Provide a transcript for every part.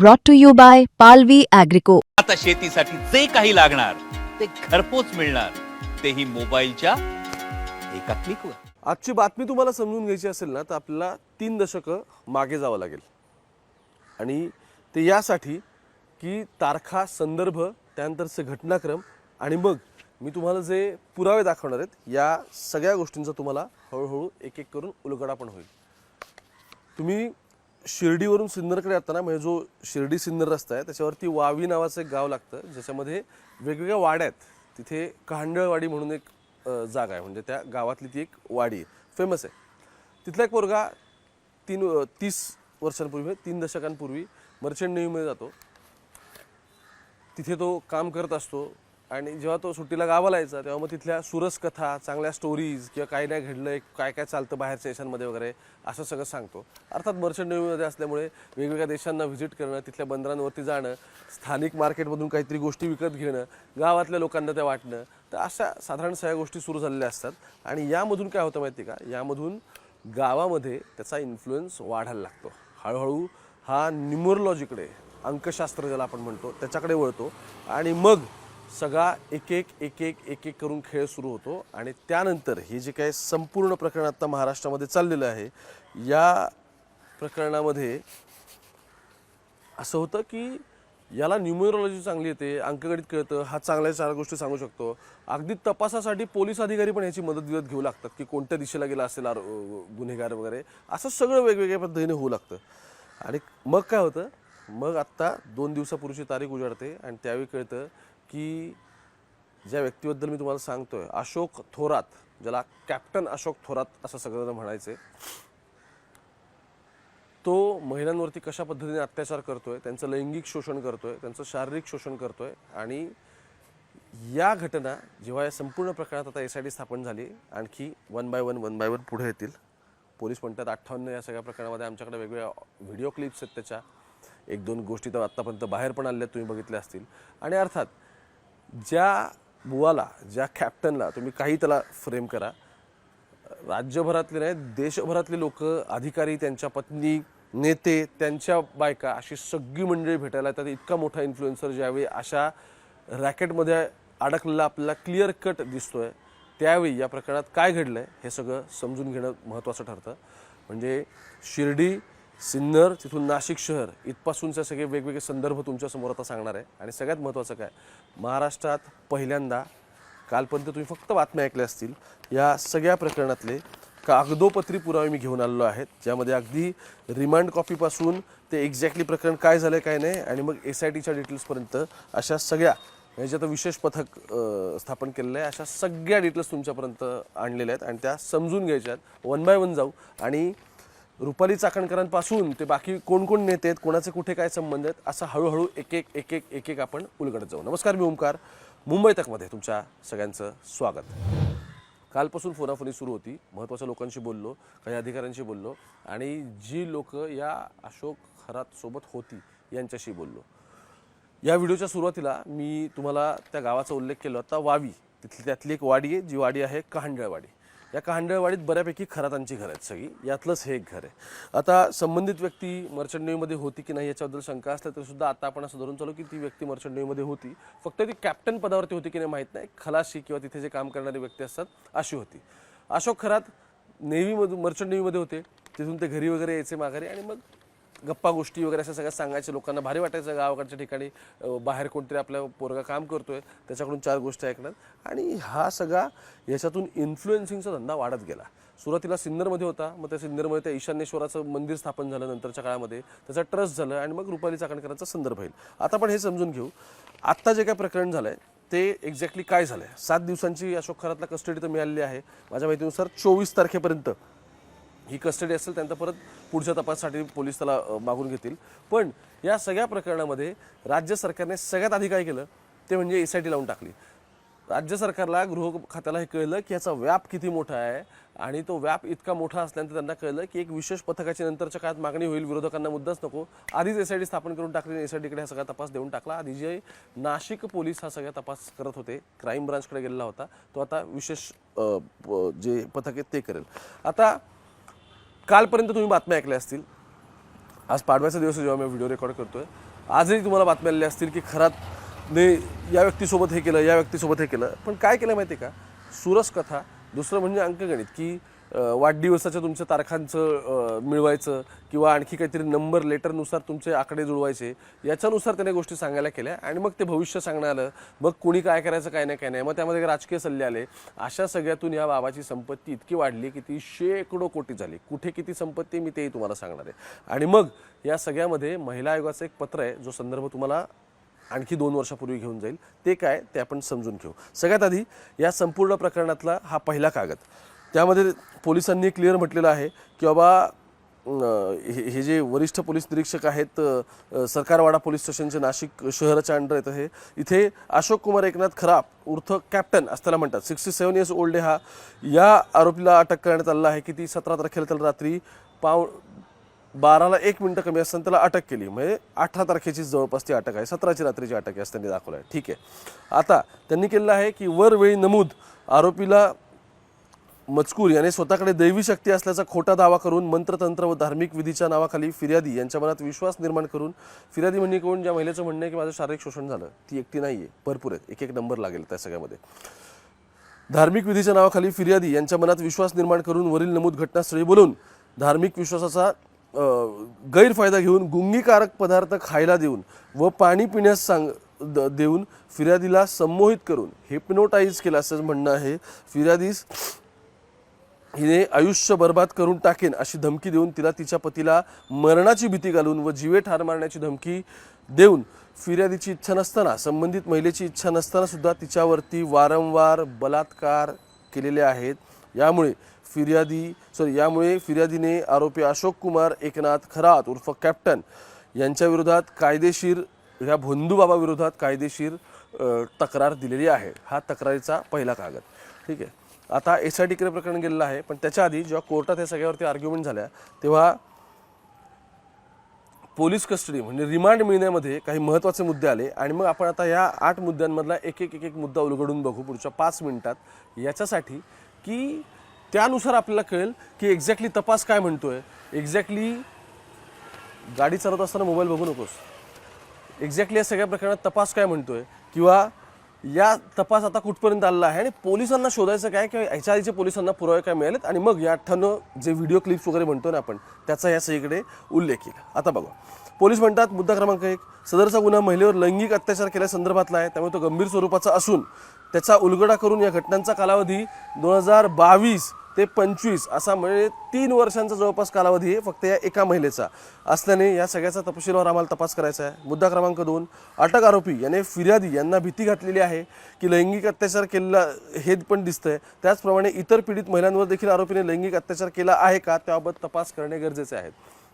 brought to you by Palvi Agrico. आता शेतीसाठी जे काही लागणार ते घरपोच मिळणार, तेही मोबाईलच्या एका क्लिकवर. आजची बातमी तुम्हाला समजून घ्यायची असेल ना तर आपल्याला 3 दशकं मागे जावं लागेल. आणि ते यासाठी की तारखा, संदर्भ, त्यानंतरचे घटनाक्रम आणि मग मी तुम्हाला जे पुरावे दाखवणार आहेत या सगळ्या गोष्टींचा तुम्हाला हळूहळू एक एक करून उलगडा पण होईल. तुम्ही शिर्डीवरून सिन्नरकडे येताना म्हणजे जो शिर्डी सिन्नर रस्ता आहे त्याच्यावरती वावी नावाचं एक गाव लागतं, ज्याच्यामध्ये वेगवेगळ्या वाड्या आहेत. तिथे कहांडळवाडी म्हणून एक जागा आहे, म्हणजे त्या गावातली ती एक वाडी आहे, फेमस आहे. तिथला एक पोरगा 30 वर्षांपूर्वी, 3 दशकांपूर्वी मर्चंट नेव्हीमध्ये जातो. तिथे तो काम करत असतो आणि जेव्हा तो सुट्टीला गावाला यायचा तेव्हा मग तिथल्या सुरस कथा, चांगल्या स्टोरीज किंवा काय नाही घडलं, काय काय चालतं बाहेरच्या देशांमध्ये वगैरे असं सगळं सांगतो. अर्थात मर्चंट नेव्हीमध्ये असल्यामुळे वेगवेगळ्या देशांना व्हिजिट करणं, तिथल्या बंदरांवरती जाणं, स्थानिक मार्केटमधून काहीतरी गोष्टी विकत घेणं, गावातल्या लोकांना त्या वाटणं, तर अशा साधारण सगळ्या गोष्टी सुरू झालेल्या असतात. आणि यामधून काय होतं माहिती का, यामधून गावामध्ये त्याचा इन्फ्लुएन्स वाढायला लागतो. हळूहळू हा न्यूमरोलॉजीकडे, अंकशास्त्र ज्याला आपण म्हणतो त्याच्याकडे वळतो आणि मग सगळा एक एक करून खेळ सुरू होतो. आणि त्यानंतर हे जे काही संपूर्ण प्रकरण आता महाराष्ट्रामध्ये चाललेलं आहे, या प्रकरणामध्ये असं होतं की याला न्यूमरोलॉजी चांगली येते, अंकगणित कळतं, हा चांगल्या 4 गोष्टी सांगू शकतो. अगदी तपासासाठी पोलीस अधिकारी पण याची मदत घेऊ लागतात की कोणत्या दिशेला गेला असेल गुन्हेगार वगैरे, असं सगळं वेगवेगळ्या पद्धतीने होऊ लागतं. आणि मग काय होतं, मग आत्ता 2 दिवसापूर्वीची तारीख उजाडते आणि त्यावेळी कळतं की ज्या व्यक्तीबद्दल मी तुम्हाला सांगतोय, अशोक थोरात, ज्याला कॅप्टन अशोक थोरात असं सगळं म्हणायचे, तो महिलांवरती कशा पद्धतीने अत्याचार करतोय, त्यांचं लैंगिक शोषण करतोय, त्यांचं शारीरिक शोषण करतोय. आणि या घटना जेव्हा या संपूर्ण प्रकरणात आता SIT स्थापन झाली, आणखी वन बाय वन पुढे येतील. पोलीस म्हणतात 58 या सगळ्या प्रकरणामध्ये आमच्याकडे वेगवेगळ्या व्हिडिओ क्लिप्स आहेत, त्याच्या 1-2 गोष्टी तर आत्तापर्यंत बाहेर पण आल्या, तुम्ही बघितल्या असतील. आणि अर्थात ज्या बुवाला, ज्या कॅप्टनला तुम्ही काही त्याला फ्रेम करा, राज्यभरातले नाही देशभरातले लोक, अधिकारी, त्यांच्या पत्नी, नेते, त्यांच्या बायका, अशी सगळी मंडळी भेटायला येतात. इतका मोठा इन्फ्लुएन्सर ज्यावेळी अशा रॅकेटमध्ये अडकलेला आपल्याला क्लिअर कट दिसतोय, त्यावेळी या प्रकरणात काय घडलंय हे सगळं समजून घेणं महत्त्वाचं ठरतं. म्हणजे शिर्डी, सिन्नर, तिथून नाशिक शहर इथपासूनचे सगळे वेगवेगळे संदर्भ तुमच्यासमोर आता सांगणार आहे. आणि सगळ्यात महत्त्वाचं काय, महाराष्ट्रात पहिल्यांदा, कालपर्यंत तुम्ही फक्त बातम्या ऐकल्या असतील, या सगळ्या प्रकरणातले कागदोपत्री पुरावे मी घेऊन आलेलो आहेत, ज्यामध्ये अगदी रिमांड कॉपीपासून ते एक्झॅक्टली प्रकरण काय झालं काय नाही आणि मग SITच्या डिटेल्सपर्यंत अशा सगळ्या, ह्याच्यात विशेष पथक स्थापन केलेलं आहे, अशा सगळ्या डिटेल्स तुमच्यापर्यंत आणलेल्या आहेत आणि त्या समजून घ्यायच्या आहेत. वन बाय वन जाऊ आणि रुपाली चाकणकरांपासून ते बाकी कोण कोण नेते आहेत, कोणाचे कुठे काय संबंध आहेत, असं हळूहळू एक एक आपण उलगडत जाऊ. नमस्कार, मी ओमकार, मुंबई तकमध्ये तुमच्या सगळ्यांचं स्वागत. कालपासून फोनाफोनी सुरू होती, महत्त्वाच्या लोकांशी बोललो, काही अधिकाऱ्यांशी बोललो आणि जी लोक या अशोक खरात सोबत होती यांच्याशी बोललो. या व्हिडिओच्या सुरुवातीला मी तुम्हाला त्या गावाचा उल्लेख केला होता, वावी. त्यातली एक वाडी आहे, जी वाडी आहे कहांडळवाडी. या कहांडळवाडीत बऱ्यापैकी खरातांची घरं आहेत सगळी, यातलंच हे एक घर आहे. आता संबंधित व्यक्ती मर्चंट नेव्हीमध्ये होती की नाही याच्याबद्दल शंका असल्या तरी सुद्धा आता आपण असं धरून चालू की ती व्यक्ती मर्चंट नेव्हीमध्ये होती, फक्त ती कॅप्टन पदावरती होती की नाही माहीत नाही, खलाशी किंवा तिथे जे काम करणारे व्यक्ती असतात अशी होती. अशोक खरात नेव्हीमधून, मर्चंट नेव्हीमध्ये होते, तिथून ते घरी वगैरे यायचे माघारी आणि मग गप्पा गोष्टी वगैरे असं सगळं सांगायचे. लोकांना भारी वाटायचं, गावाकडच्या ठिकाणी बाहेर कोणतरी आपल्या पोरगा काम करतोय, त्याच्याकडून 4 गोष्टी ऐकणार. आणि हा सगळा याच्यातून इन्फ्लुएन्सिंगचा धंदा वाढत गेला. सुरुवातीला सिन्नरमध्ये होता, मग त्या सिन्नरमध्ये त्या ईशान्येश्वराचं मंदिर स्थापन झालं, नंतरच्या काळामध्ये त्याचा ट्रस्ट झालं आणि मग रुपाली चाकणकरांचा संदर्भ येईल. आता आपण हे समजून घेऊ, आत्ता जे काय प्रकरण झालंय ते एक्झॅक्टली काय झालंय. 7 दिवसांची अशोक खरातला कस्टडी तर मिळालेली आहे. माझ्या माहितीनुसार 24 तारखेपर्यंत ही कस्टडी असेल, त्यानंतर परत पुढच्या तपासासाठी पोलीस त्याला मागून घेतील. पण या सगळ्या प्रकरणामध्ये राज्य सरकारने सगळ्यात आधी काय केलं ते म्हणजे SIT लावून टाकली. राज्य सरकारला, गृह खात्याला हे कळलं की याचा व्याप किती मोठा आहे आणि तो व्याप इतका मोठा असल्यानंतर त्यांना कळलं की एक विशेष पथकाची नंतरच्या काळात मागणी होईल, विरोधकांना मुद्दाच नको, आधीच SIT स्थापन करून टाकली, SITकडे हा सगळा तपास देऊन टाकला. आधी जे नाशिक पोलीस हा सगळा तपास करत होते, क्राईम ब्रांचकडे गेलेला होता, तो आता विशेष जे पथक आहेत ते करेल. आता कालपर्यंत तुम्ही बातम्या ऐकल्या असतील, आज पाडव्याचा दिवस जेव्हा मी व्हिडिओ रेकॉर्ड करतोय, आजही तुम्हाला बातम्या आलेल्या असतील की खरातने या व्यक्तीसोबत हे केलं, या व्यक्तीसोबत हे केलं. पण काय केलं माहिती आहे का, सुरस कथा, दुसरं म्हणजे अंकगणित, की वाढदिवसाच्या तुमच्या तारखांचं मिळवायचं किंवा आणखी काहीतरी नंबर लेटरनुसार तुमचे आकडे जुळवायचे, याच्यानुसार त्याने गोष्टी सांगायला केल्या आणि मग ते भविष्य सांगणं आलं. मग कोणी काय करायचं काय नाही, मग त्यामध्ये राजकीय सल्ले आले. अशा सगळ्यातून या बाबाची संपत्ती इतकी वाढली की ती शेकडो कोटी झाली. कुठे किती संपत्ती मी तेही तुम्हाला सांगणार आहे. आणि मग या सगळ्यामध्ये महिला आयोगाचं एक पत्र आहे, जो संदर्भ तुम्हाला आणखी 2 वर्षापूर्वी घेऊन जाईल. ते काय ते आपण समजून घेऊ. सगळ्यात आधी या संपूर्ण प्रकरणातला हा पहिला कागद, त्यामध्ये पोलिसांनी क्लिअर म्हटलेलं आहे की बाबा हे जे वरिष्ठ पोलीस निरीक्षक आहेत, सरकारवाडा पोलीस स्टेशनचे नाशिक शहराच्या अंडर येतं हे, इथे अशोक कुमार एकनाथ खरात उर्फ कॅप्टन असताना म्हणतात, 67 इयर्स ओल्ड आहे हा. या आरोपीला अटक करण्यात आलेला आहे की ती 17 तारखेला त्याला रात्री 12ला 1 मिनिटं कमी असताना त्याला अटक केली. म्हणजे 18 तारखेची जवळपास ती अटक आहे, 17ची रात्रीची अटक आहे असं त्यांनी दाखवलं आहे. ठीक आहे. आता त्यांनी केलेलं आहे की वरवेळी नमूद आरोपीला मजकूर याने स्वतःकडे दैवी शक्ती असल्याचा खोटा दावा करून मंत्रतंत्र व धार्मिक विधीच्या नावाखाली फिर्यादी यांच्या मनात विश्वास निर्माण करून, फिर्यादी म्हणजे कोण, ज्या महिलेचं म्हणणं आहे की माझं शारीरिक शोषण झालं, ती एकटी नाही आहे, भरपूर आहेत, एक एक नंबर लागेल त्या सगळ्यामध्ये. धार्मिक विधीच्या नावाखाली फिर्यादी यांच्या मनात विश्वास निर्माण करून वरील नमूद घटनास्थळी बोलून धार्मिक विश्वासाचा गैरफायदा घेऊन गुंगीकारक पदार्थ खायला देऊन व पाणी पिण्यास देऊन फिर्यादीला संमोहित करून हिप्नोटाईज केलं असं म्हणणं आहे. फिर्यादीस हिने आयुष्य बर्बाद करून टाकेन अशी धमकी देऊन तिला तिच्या पतीला मरणाची भीती घालून व जीवे ठार मारण्याची धमकी देऊन फिर्यादीची इच्छा नसताना, संबंधित महिलेची इच्छा नसताना सुद्धा तिच्यावरती वारंवार बलात्कार केलेले आहेत. यामुळे फिर्यादीने आरोपी अशोक कुमार एकनाथ खरात उर्फ कॅप्टन यांच्या विरोधात कायदेशीर, या भोंदूबाबा विरोधात कायदेशीर तक्रार दिलेली आहे. हा तक्रारीचा पहिला कागद. ठीक आहे. आता SITकडे प्रकरण गेलेलं आहे, पण त्याच्या आधी जेव्हा कोर्टात या सगळ्यावरती आर्ग्युमेंट झाल्या तेव्हा पोलीस कस्टडी म्हणजे रिमांड मिळण्यामध्ये काही महत्त्वाचे मुद्दे आले. आणि मग आपण आता या 8 मुद्द्यांमधला एक एक मुद्दा उलगडून बघू पुढच्या 5 मिनिटात, याच्यासाठी की त्यानुसार आपल्याला कळेल की एक्झॅक्टली तपास काय म्हणतोय. एक्झॅक्टली गाडी चालवत असताना मोबाईल बघू नकोस. एक्झॅक्टली या सगळ्या प्रकरणात तपास काय म्हणतोय, किंवा या तपास आता कुठपर्यंत आलेला आहे आणि पोलिसांना शोधायचं काय, किंवा याच्या आधीचे पोलिसांना पुरावे काय मिळालेत, आणि मग या 98 जे व्हिडिओ क्लिप्स वगैरे म्हणतो ना आपण, त्याचा या सगळीकडे उल्लेख केला. आता बघा, पोलीस म्हणतात मुद्दा क्रमांक 1, सदरचा गुन्हा महिलेवर लैंगिक अत्याचार केल्यासंदर्भातला आहे, त्यामुळे तो गंभीर स्वरूपाचा असून त्याचा उलगडा करून या घटनांचा कालावधी 2022 ते 25 असा, म्हणजे 3 वर्षांचा जवळपास कालावधी आहे फक्त या एका महिलेचा असल्याने या सगळ्याचा तपशीलवार आम्हाला तपास करायचा आहे. मुद्दा क्रमांक 2, अटक आरोपी याने फिर्यादी यांना भीती घातलेली आहे की लैंगिक अत्याचार केलेला हे पण दिसतंय. त्याचप्रमाणे इतर पीडित महिलांवर देखील आरोपीने लैंगिक अत्याचार केला आहे का त्याबाबत तपास करणे गरजेचे आहे.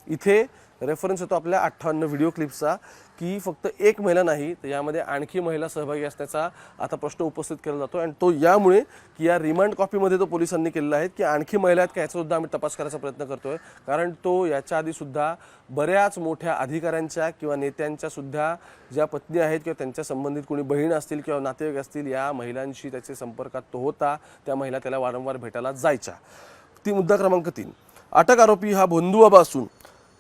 इथे रेफरन्स होतो आपल्या 58 व्हिडिओ क्लिप्सचा, की फक्त एक महिला नाही तर यामध्ये आणखी महिला सहभागी असण्याचा आता प्रश्न उपस्थित केला जातो. आणि तो यामुळे की या रिमांड कॉपीमध्ये तो पोलिसांनी केलेला आहे की आणखी महिला आहेत का याचा सुद्धा आम्ही तपास करायचा प्रयत्न करतोय. कारण तो याच्या आधी सुद्धा बऱ्याच मोठ्या अधिकाऱ्यांच्या किंवा नेत्यांच्या सुद्धा ज्या पत्नी आहेत किंवा त्यांच्या संबंधित कोणी बहीण असतील किंवा नातेवाईक असतील, या महिलांशी त्याच्या संपर्कात तो होता. त्या महिला त्याला वारंवार भेटायला जायच्या. ती मुद्दा क्रमांक 3, अटक आरोपी हा भोंदूबाबा असून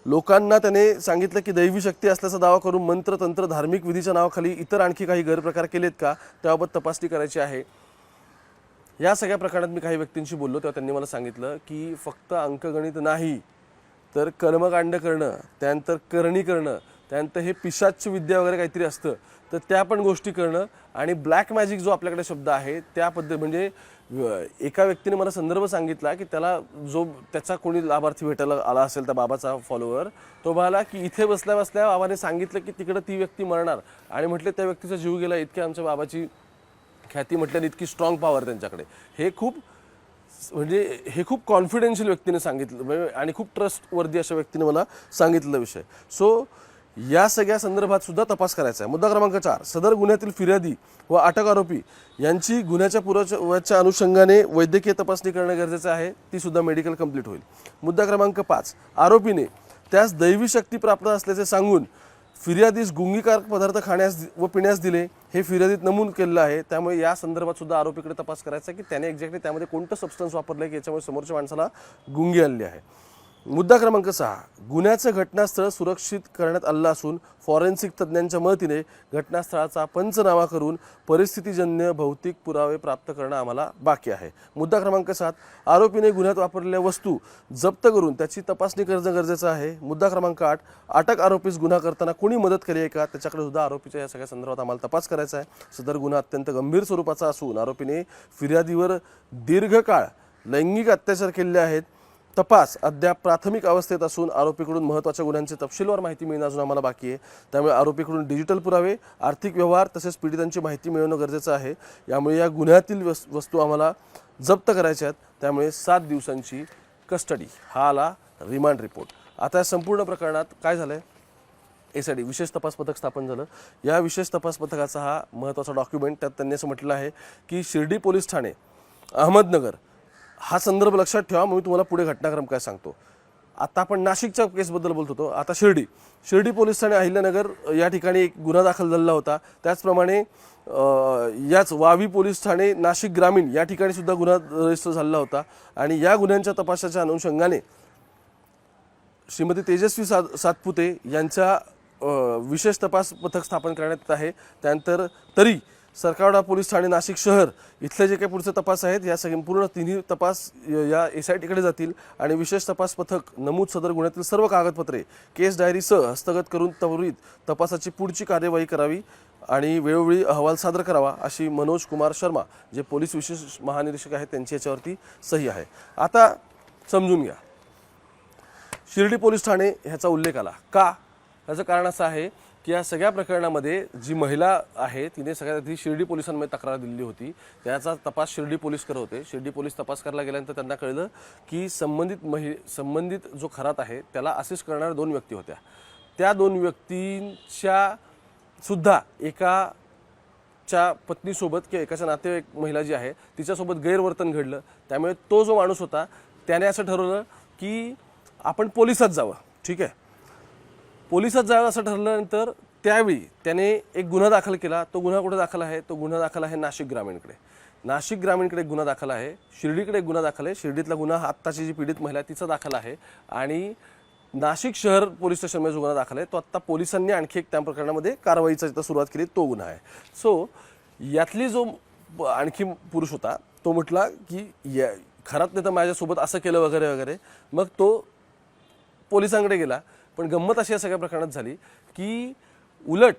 लोकांना त्याने सांगितलं की दैवी शक्ती असल्याचा दावा करून मंत्र तंत्र धार्मिक विधीच्या नावाखाली इतर आणखी काही गैरप्रकार केलेत का त्याबाबत तपासणी करायची आहे. या सगळ्या प्रकरणात मी काही व्यक्तींशी बोललो तेव्हा त्यांनी मला सांगितलं की फक्त अंकगणित नाही तर कर्मकांड करणं, त्यानंतर करणी करणं, त्यानंतर हे पिशाच विद्या वगैरे काहीतरी असतं तर त्या पण गोष्टी करणं, आणि ब्लॅक मॅजिक जो आपल्याकडे शब्द आहे त्या पद्धती, म्हणजे एका व्यक्तीने मला संदर्भ सांगितला की त्याला जो त्याचा कोणी लाभार्थी भेटायला आला असेल त्या बाबाचा फॉलोअर, तो म्हणाला की इथे बसल्या बसल्या बाबाने सांगितलं की तिकडं ती व्यक्ती मरणार, आणि म्हटलं त्या व्यक्तीचा जीव गेला, इतकी आमच्या बाबाची ख्याती म्हटल्याने इतकी स्ट्रॉंग पॉवर त्यांच्याकडे. हे खूप कॉन्फिडेन्शियल व्यक्तीने सांगितलं आणि खूप ट्रस्टवर्दी अशा व्यक्तीने मला सांगितलेला विषय. सो या सगळ्या संदर्भात सुद्धा तपास करायचा आहे. मुद्दा क्रमांक 4, सदर गुन्ह्यातील फिर्यादी व अटक आरोपी यांची गुन्ह्याच्या पुराव्याच्या अनुषंगाने वैद्यकीय तपासणी करणे गरजेचे आहे, ती सुद्धा मेडिकल कंप्लीट होईल. मुद्दा क्रमांक 5, आरोपीने त्यास दैवी शक्ती प्राप्त असल्याचे सांगून फिर्यादीस गुंगीकारक पदार्थ खाण्यास व पिण्यास दिले, हे फिर्यादीत नमूद केलेलं आहे. त्यामुळे या संदर्भात सुद्धा आरोपीकडे तपास करायचा की त्याने एक्झॅक्टली त्यामध्ये कोणतं सबस्टन्स वापरलं की याच्यामुळे समोरच्या माणसाला गुंगी आलेली आहे. मुद्दा क्रमांक 6, गुन्ह्याचं घटनास्थळ सुरक्षित करण्यात आलं असून फॉरेन्सिक तज्ज्ञांच्या मदतीने घटनास्थळाचा पंचनामा करून परिस्थितीजन्य भौतिक पुरावे प्राप्त करणं आम्हाला बाकी आहे. मुद्दा क्रमांक 7, आरोपीने गुन्ह्यात वापरलेल्या वस्तू जप्त करून त्याची तपासणी करणं गरजेचं आहे. मुद्दा क्रमांक 8, अटक आरोपीस गुन्हा करताना कोणी मदत केली आहे का त्याच्याकडे सुद्धा आरोपीच्या या सगळ्या संदर्भात आम्हाला तपास करायचा आहे. सदर गुन्हा अत्यंत गंभीर स्वरूपाचा असून आरोपीने फिर्यादीवर दीर्घकाळ लैंगिक अत्याचार केले आहेत. तपास अद्याप प्राथमिक अवस्थेत असून आरोपीकडून महत्त्वाच्या गुन्ह्यांची तपशीलवार माहिती मिळणं अजून आम्हाला बाकी आहे. त्यामुळे आरोपीकडून डिजिटल पुरावे, आर्थिक व्यवहार तसेच पीडितांची माहिती मिळवणं गरजेचं आहे. यामुळे या गुन्ह्यातील वस्तू आम्हाला जप्त करायच्या आहेत. त्यामुळे 7 दिवसांची कस्टडी हा आला रिमांड रिपोर्ट. आता या संपूर्ण प्रकरणात काय झालं आहे, एसआयडी विशेष तपास पथक स्थापन झालं. या विशेष तपास पथकाचा हा महत्त्वाचा डॉक्युमेंट, त्यात त्यांनी असं म्हटलं आहे की शिर्डी पोलीस ठाणे अहमदनगर हा संदर्भ लक्षात ठेवा. मग मी तुम्हाला पुढे घटनाक्रम काय सांगतो. आता आपण नाशिकच्या केसबद्दल बोलत होतो, आता शिर्डी पोलीस ठाणे अहिल्यानगर या ठिकाणी एक गुन्हा दाखल झालेला होता. त्याचप्रमाणे याच वावी पोलीस ठाणे नाशिक ग्रामीण या ठिकाणी सुद्धा गुन्हा रजिस्टर झालेला होता. आणि या गुन्ह्यांच्या तपासाच्या अनुषंगाने श्रीमती तेजस्वी सातपुते यांच्या विशेष तपास पथक स्थापन करण्यात येत आहे. त्यानंतर तरी सरकारवाडा पोलीस ठाणे नाशिक शहर इथले जे काही पुढचे तपास आहेत या संपूर्ण तिन्ही तपास या एसआयटीकडे जातील. आणि विशेष तपास पथक नमूद सदर गुन्ह्यातील सर्व कागदपत्रे केस डायरीसह हस्तगत करून त्वरित तपासाची पुढची कार्यवाही करावी आणि वेळोवेळी अहवाल सादर करावा अशी मनोज कुमार शर्मा जे पोलीस विशेष महानिरीक्षक आहेत त्यांची याच्यावरती सही आहे. आता समजून घ्या, शिर्डी पोलीस ठाणे ह्याचा उल्लेख आला का. याचं कारण असं आहे की या सगळ्या प्रकरणामध्ये जी महिला आहे तिने सगळ्यात आधी शिर्डी पोलिसांमध्ये तक्रार दिली होती. त्याचा तपास शिर्डी पोलीस करत होते. शिर्डी पोलीस तपास करायला गेल्यानंतर त्यांना कळलं की संबंधित जो खरात आहे त्याला असिस्ट करणाऱ्या 2 व्यक्ती होत्या. त्या 2 व्यक्तींच्या सुद्धा एकाच्या पत्नीसोबत किंवा एकाच्या नातेवाईक महिला जी आहे तिच्यासोबत गैरवर्तन घडलं. त्यामुळे तो जो माणूस होता त्याने असं ठरवलं की आपण पोलिसात जावं. ठीक आहे, पोलिसात जावं असं ठरल्यानंतर त्यावेळी त्याने एक गुन्हा दाखल केला. तो गुन्हा कुठे दाखल आहे, तो गुन्हा दाखल आहे नाशिक ग्रामीणकडे. नाशिक ग्रामीणकडे एक गुन्हा दाखल आहे. शिर्डीकडे एक गुन्हा दाखल आहे. शिर्डीतला गुन्हा आत्ताची जी पीडित महिला आहे तिचा दाखल आहे. आणि नाशिक शहर पोलीस स्टेशनमध्ये जो गुन्हा दाखल आहे तो आत्ता पोलिसांनी आणखी एक त्या प्रकरणामध्ये कारवाईचा जिथं सुरुवात केली तो गुन्हा आहे. सो यातली जो आणखी पुरुष होता तो म्हटला की खरात नाही तर माझ्यासोबत असं केलं वगैरे वगैरे. मग तो पोलिसांकडे गेला. पण गंमत अशी या सगळ्या प्रकरणात झाली की उलट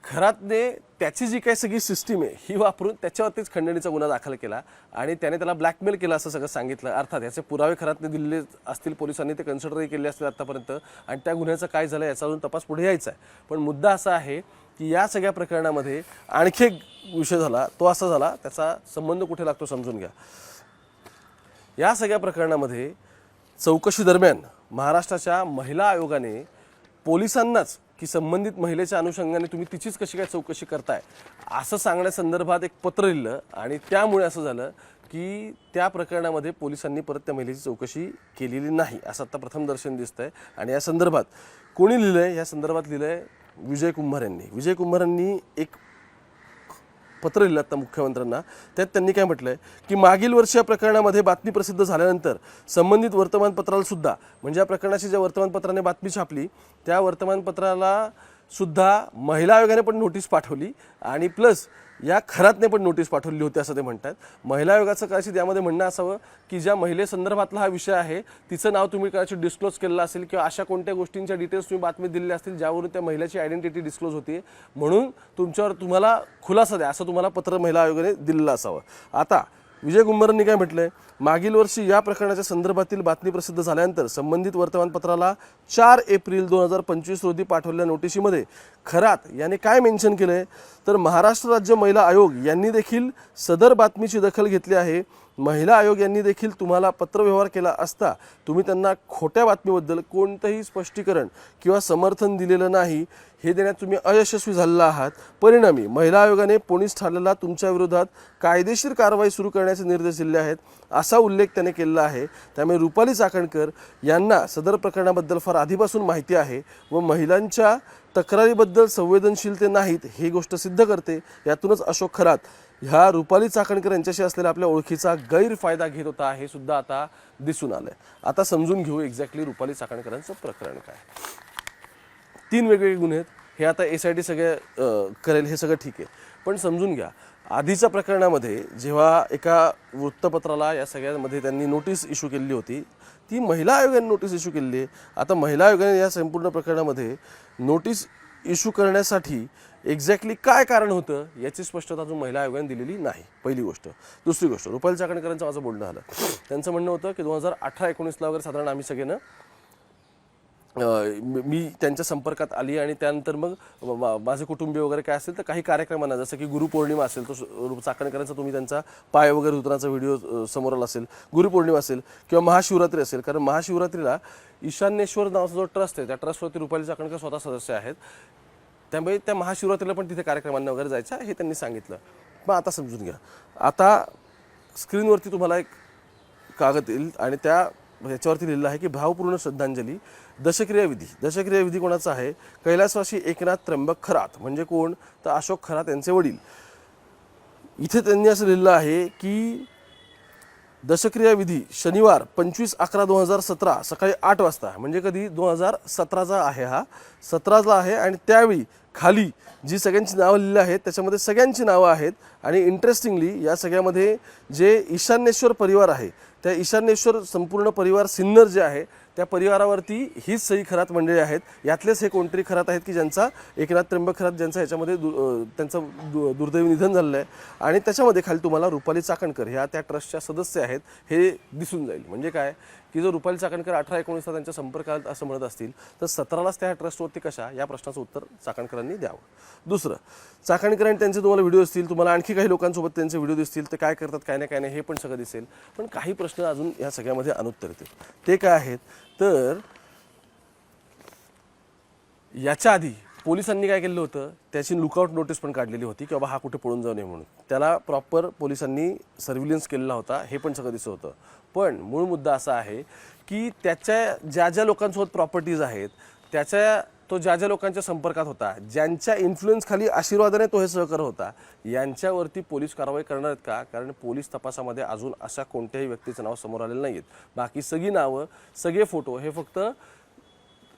खरातने त्याची जी काही सगळी सिस्टीम आहे ही वापरून त्याच्यावरतीच खंडणीचा गुन्हा दाखल केला आणि त्याने त्याला ब्लॅकमेल केला असं सगळं सांगितलं. अर्थात याचे पुरावे खरातने दिलेले असतील पोलिसांनी, ते कन्सिडरही केले असतील आत्तापर्यंत. आणि त्या गुन्ह्याचं काय झालं याचा अजून तपास पुढे यायचा आहे. पण मुद्दा असा आहे की या सगळ्या प्रकरणामध्ये आणखी एक विषय झाला. तो असा झाला, त्याचा संबंध कुठे लागतो समजून घ्या. या सगळ्या प्रकरणामध्ये चौकशी दरम्यान महाराष्ट्राच्या महिला आयोगाने पोलिसांनाच की संबंधित महिलेच्या अनुषंगाने तुम्ही तिचीच कशी काय चौकशी करताय असं सांगण्यासंदर्भात एक पत्र लिहिलं. आणि त्यामुळे असं झालं की त्या प्रकरणामध्ये पोलिसांनी परत त्या महिलेची चौकशी केलेली नाही असं आता प्रथम दर्शन दिसतंय. आणि या संदर्भात कोणी लिहिलंय, या संदर्भात लिहिलंय विजय कुंभार यांनी. विजय कुंभार यांनी एक पत्र लिहिलं आता मुख्यमंत्र्यांना. त्यात त्यांनी काय म्हटलंय की मागील वर्षी या प्रकरणामध्ये बातमी प्रसिद्ध झाल्यानंतर संबंधित वर्तमानपत्राला सुद्धा, म्हणजे या प्रकरणाची ज्या वर्तमानपत्राने बातमी छापली त्या वर्तमानपत्राला सुद्धा महिला आयोगाने पण नोटीस पाठवली आणि प्लस या खरातने पण नोटीस पाठवली होती असं ते म्हणतात. महिला आयोगाचं कदाचित यामध्ये म्हणणं असावं की ज्या महिलेसंदर्भातला हा विषय आहे तिचं नाव तुम्ही कदाचित डिस्क्लोज केलेलं असेल किंवा अशा कोणत्या गोष्टींच्या डिटेल्स तुम्ही बातमी दिलेल्या असतील ज्यावरून त्या महिलेची आयडेंटिटी डिस्क्लोज होती, म्हणून तुम्हाला खुलासा द्या असं तुम्हाला पत्र महिला आयोगाने दिलेलं असावं. आता विजय कुंभारांनी काय म्हटलंय, मागील वर्षी या प्रकरणाच्या संदर्भातील बातमी प्रसिद्ध झाल्यानंतर संबंधित वर्तमानपत्राला 4 एप्रिल 2025 रोजी पाठवलेल्या नोटिशीमध्ये खरात याने काय मेन्शन केलंय तर महाराष्ट्र राज्य महिला आयोग यांनी देखील सदर बातमीची दखल घेतली आहे. महिला आयोग यांनी देखील तुम्हाला पत्रव्यवहार केला असता तुम्ही त्यांना खोट्या बातमीबद्दल कोणतंही स्पष्टीकरण किंवा समर्थन दिलेलं नाही. हे देण्यात तुम्ही अयशस्वी झालेला आहात. परिणामी महिला आयोगाने पोलीस ठाण्याला तुमच्या विरोधात कायदेशीर कारवाई सुरू करण्याचे निर्देश दिले आहेत असा उल्लेख त्याने केलेला आहे. त्यामुळे रुपाली चाकणकर यांना सदर प्रकरणाबद्दल फार आधीपासून माहिती आहे व महिलांच्या तक्रारीबद्दल संवेदनशीलते नाहीत ही गोष्ट सिद्ध करते. यातूनच अशोक खरात ह्या रुपाली चाकणकर यांच्याशी असलेल्या आपल्या ओळखीचा गैरफायदा घेत होता हे सुद्धा आता दिसून आलंय. आता समजून घेऊ एक्झॅक्टली रुपाली चाकणकरांचं प्रकरण काय. 3 वेगवेगळे गुन्हे आहेत. हे आता SIT सगळे करेल हे सगळं ठीक आहे, पण समजून घ्या आधीच्या प्रकरणामध्ये जेव्हा एका वृत्तपत्राला या सगळ्यांमध्ये त्यांनी नोटीस इश्यू केलेली होती ती महिला आयोगाने नोटीस इश्यू केलेली आहे. आता महिला आयोगाने या संपूर्ण प्रकरणामध्ये नोटीस इश्यू करण्यासाठी एक्झॅक्टली काय कारण होतं याची स्पष्टता अजून महिला आयोगाने दिलेली नाही. पहिली गोष्ट. दुसरी गोष्ट, रुपाली चाकणकरांचं माझं बोलणं झालं. त्यांचं म्हणणं होतं की 2018-19 वगैरे साधारण आम्ही सगळ्यांना मी त्यांच्या संपर्कात आली आणि त्यानंतर मग माझे कुटुंबीय वगैरे काय असेल तर काही कार्यक्रमांना जसं की गुरुपौर्णिमा असेल तो चाकणकरांचा तुम्ही त्यांचा पाय वगैरे धुतानाचा व्हिडिओ समोर आला असेल, गुरुपौर्णिमा असेल किंवा महाशिवरात्री असेल, कारण महाशिवरात्रीला ईशान्येश्वर नावाचा जो ट्रस्ट आहे त्या ट्रस्टवरती रुपाली चाकणकर स्वतः सदस्य आहेत. त्यामुळे त्या महाशिवरात्रीला पण तिथे कार्यक्रमांना वगैरे जायचं हे त्यांनी सांगितलं. मग आता समजून घ्या. आता स्क्रीनवरती तुम्हाला एक कागद येईल आणि ह्याच्यावरती लिहिलं आहे की भावपूर्ण श्रद्धांजली दशक्रिया विधी. दशक्रिया विधी कोणाचा आहे? कैलासवासी एकनाथ त्र्यंबक खरात. म्हणजे कोण? तर अशोक खरात यांचे वडील. इथे त्यांनी असं लिहिलं आहे की दशक्रिया विधी शनिवार 25/11/2017 सकाळी 8 वाजता. म्हणजे कधी? 2017चा आहे हा, 17ला आहे. आणि त्यावेळी खाली जी सगळ्यांची नावं लिहिली आहेत त्याच्यामध्ये सगळ्यांची नावं आहेत. आणि इंटरेस्टिंगली या सगळ्यामध्ये जे ईशान्येश्वर परिवार आहे त्या ईशान्येश्वर संपूर्ण परिवार सिन्नर जे आहे त्या परिवारावरती हीच सई खरात मंडळी आहेत. यातलेच हे कोणतरी खरात आहेत की ज्यांचा एकनाथ त्र्यंबक खरात ज्यांचा ह्याच्यामध्ये त्यांचं दुर्दैवी निधन झालेलं आहे. आणि त्याच्यामध्ये खाली तुम्हाला रुपाली चाकणकर ह्या त्या ट्रस्टच्या सदस्य आहेत हे दिसून जाईल. म्हणजे काय की जर रुपाली चाकणकर 18-19 त्यांच्या संपर्कात असं म्हणत असतील तर 17लाच त्या ट्रस्टवरती कशा या प्रश्नाचं उत्तर चाकणकरांनी द्यावं. दुसरं, चाकणकरांनी त्यांचे तुम्हाला व्हिडिओ असतील, तुम्हाला आणखी काही लोकांसोबत त्यांचे व्हिडिओ दिसतील ते काय करतात काय नाही हे पण सगळं दिसेल. पण काही प्रश्न अजून या सगळ्यामध्ये अनुत्तर येतील. ते काय आहेत तर याच्या आधी पोलिसांनी काय केलं होतं त्याची लुकआउट नोटीस पण काढलेली होती की बाबा हा कुठे पळून जाऊ नये म्हणून. त्याला प्रॉपर पोलिसांनी सर्व्हिलन्स केलेला होता हे पण सगळं दिसत होतं. पण मूळ मुद्दा असा आहे की त्याच्या ज्या लोकांसोबत प्रॉपर्टीज आहेत तो ज्या लोकांच्या संपर्कात होता, ज्यांच्या इन्फ्लुएन्स खाली आशीर्वादाने तो हे सहकार होता, यांच्यावरती पोलीस कारवाई करणार आहेत का? कारण पोलीस तपासामध्ये अजून अशा कोणत्याही व्यक्तीचं नाव समोर आलेलं नाही आहेत. बाकी सगळी नावं सगळे फोटो हे फक्त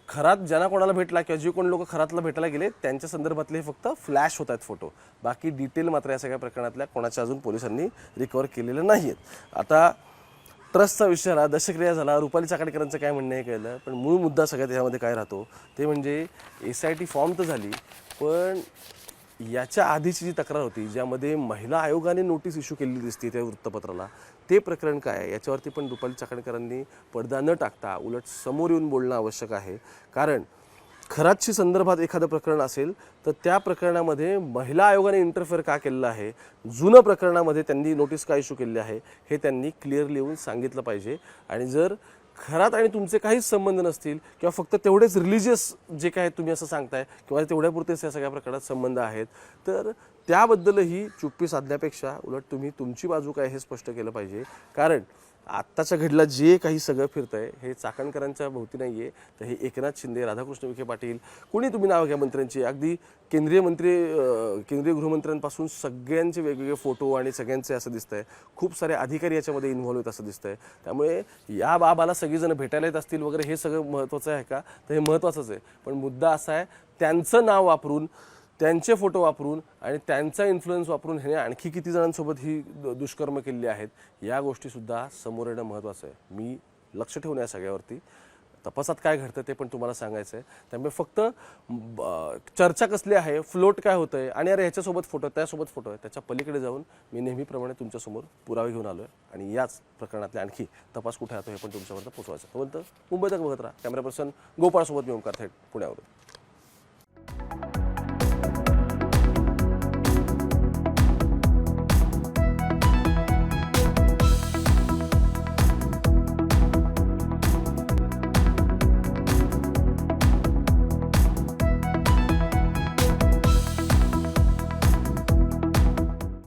खरात ज्यांना कोणाला भेटला किंवा जे कोण लोक खरातला भेटायला गेले त्यांच्या संदर्भातले फक्त फ्लॅश होत आहेत फोटो. बाकी डिटेल मात्र या सगळ्या प्रकरणातल्या कोणाच्या अजून पोलिसांनी रिकवर केलेलं नाही आहेत. आता ट्रस्टचा विषय झाला, दशक्रिया झाला, रुपाली चाकणकरांचं काय म्हणणं आहे कळलं. पण मूळ मुद्दा सगळ्यात यामध्ये काय राहतो ते म्हणजे SIT फॉर्म तर झाली, पण याच्या आधीची जी तक्रार होती ज्यामध्ये महिला आयोगाने नोटीस इश्यू केलेली दिसते त्या वृत्तपत्राला, ते प्रकरण काय आहे याच्यावरती पण रुपाली चाकणकरांनी पडदा न टाकता उलट समोर येऊन बोलणं आवश्यक आहे. कारण खरातशी संदर्भात एखादं प्रकरण असेल तर त्या प्रकरणामध्ये महिला आयोगाने इंटरफेअर का केलेलं आहे, जुनं प्रकरणामध्ये त्यांनी नोटीस का इश्यू केलेली आहे हे त्यांनी क्लिअरली येऊन सांगितलं पाहिजे. आणि जर खरात आणि तुमचे काहीच संबंध नसतील किंवा फक्त तेवढेच रिलिजियस जे काय तुम्ही असं सांगताय किंवा तेवढ्यापुरतेच या सगळ्या प्रकरणात संबंध आहेत तर त्याबद्दलही चुप्पी साधण्यापेक्षा उलट तुम्ही तुमची बाजू काय हे स्पष्ट केलं पाहिजे. कारण आत्ताच्या घडीला जे काही सगळं फिरतंय हे चाकणकरांच्या भोवती नाही आहे, तर हे एकनाथ शिंदे, राधाकृष्ण विखे पाटील, कोणी तुम्ही नाव घ्या मंत्र्यांची, अगदी केंद्रीय गृहमंत्र्यांपासून सगळ्यांचे वेगवेगळे फोटो आणि सगळ्यांचे असं दिसतंय. खूप सारे अधिकारी याच्यामध्ये इन्व्हॉल्व आहेत असं दिसतंय. त्यामुळे या बाबाला सगळीजण भेटायला येत असतील वगैरे हे सगळं महत्त्वाचं आहे का? तर हे महत्त्वाचंच आहे. पण मुद्दा असा आहे त्यांचं नाव वापरून, त्यांचे फोटो वापरून आणि त्यांचा इन्फ्लुएन्स वापरून ह्याने आणखी किती जणांसोबत ही दुष्कर्म केलेली आहेत या गोष्टीसुद्धा समोर येणं महत्त्वाचं आहे. मी लक्ष ठेवून या सगळ्यावरती तपासात काय घडतं ते पण तुम्हाला सांगायचं आहे. त्यामुळे फक्त चर्चा कसली आहे, फ्लोट काय होतं आहे आणि अरे ह्याच्यासोबत फोटो त्यासोबत फोटो आहे त्याच्या पलीकडे जाऊन मी नेहमीप्रमाणे तुमच्यासमोर पुरावे घेऊन आलो आहे आणि याच प्रकरणातले आणखी तपास कुठे राहतो हे पण तुमच्यापर्यंत पोहोचवायचं. तोपर्यंत मुंबई तक बघत राहा. कॅमेरा पर्सन गोपाळसोबत मी ओमकार थेट पुण्यावरून.